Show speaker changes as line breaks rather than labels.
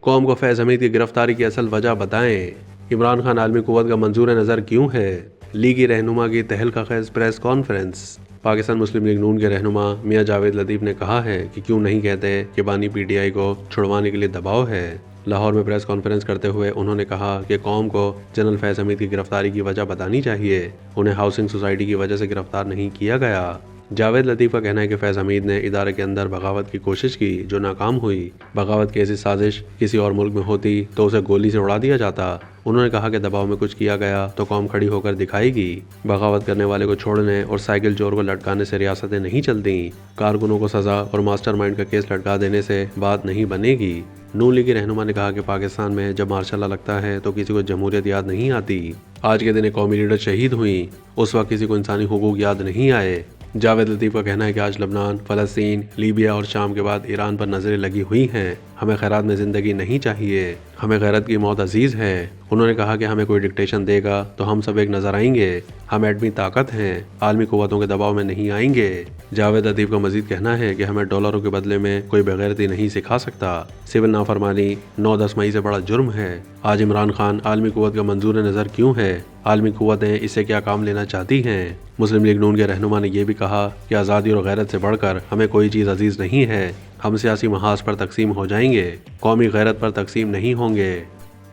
قوم کو فیض حمید کی گرفتاری کی اصل وجہ بتائیں۔ عمران خان عالمی قوت کا منظور نظر کیوں ہے؟ لیگی رہنما کی تہلکہ خیز پریس کانفرنس۔ پاکستان مسلم لیگ نون کے رہنما میاں جاوید لطیف نے کہا ہے کہ کیوں نہیں کہتے کہ بانی پی ٹی آئی کو چھڑوانے کے لیے دباؤ ہے۔ لاہور میں پریس کانفرنس کرتے ہوئے انہوں نے کہا کہ قوم کو جنرل فیض حمید کی گرفتاری کی وجہ بتانی چاہیے، انہیں ہاؤسنگ سوسائٹی کی وجہ سے گرفتار نہیں کیا گیا۔ جاوید لطیف کا کہنا ہے کہ فیض حمید نے ادارے کے اندر بغاوت کی کوشش کی جو ناکام ہوئی۔ بغاوت کی ایسی سازش کسی اور ملک میں ہوتی تو اسے گولی سے اڑا دیا جاتا۔ انہوں نے کہا کہ دباؤ میں کچھ کیا گیا تو قوم کھڑی ہو کر دکھائے گی۔ بغاوت کرنے والے کو چھوڑنے اور سائیکل چور کو لٹکانے سے ریاستیں نہیں چلتی۔ کارکنوں کو سزا اور ماسٹر مائنڈ کا کیس لٹکا دینے سے بات نہیں بنے گی۔ نون لیگ کے رہنما نے کہا کہ پاکستان میں جب مارشل لا لگتا ہے تو کسی کو جمہوریت یاد نہیں آتی۔ آج کے دن ایک قومی لیڈر شہید ہوئی، اس وقت کسی کو انسانی حقوق یاد نہیں آئے۔ جاوید لطیف کا کہنا ہے کہ آج لبنان، فلسطین، لیبیا اور شام کے بعد ایران پر نظریں لگی ہوئی ہیں۔ ہمیں خیرات میں زندگی نہیں چاہیے، ہمیں غیرت کی موت عزیز ہے۔ انہوں نے کہا کہ ہمیں کوئی ڈکٹیشن دے گا تو ہم سب ایک نظر آئیں گے، ہم ایٹمی طاقت ہیں، عالمی قوتوں کے دباؤ میں نہیں آئیں گے۔ جاوید لطیف کا مزید کہنا ہے کہ ہمیں ڈالروں کے بدلے میں کوئی بغیرتی نہیں سکھا سکتا۔ سول نافرمانی 9-10 مئی سے بڑا جرم ہے۔ آج عمران خان عالمی قوت کا منظور نظر کیوں ہے؟ عالمی قوتیں اس سے کیا کام لینا چاہتی ہیں؟ مسلم لیگ نون کے رہنما نے یہ بھی کہا کہ آزادی اور غیرت سے بڑھ کر ہمیں کوئی چیز عزیز نہیں ہے۔ ہم سیاسی محاذ پر تقسیم ہو جائیں گے، قومی غیرت پر تقسیم نہیں ہوں گے۔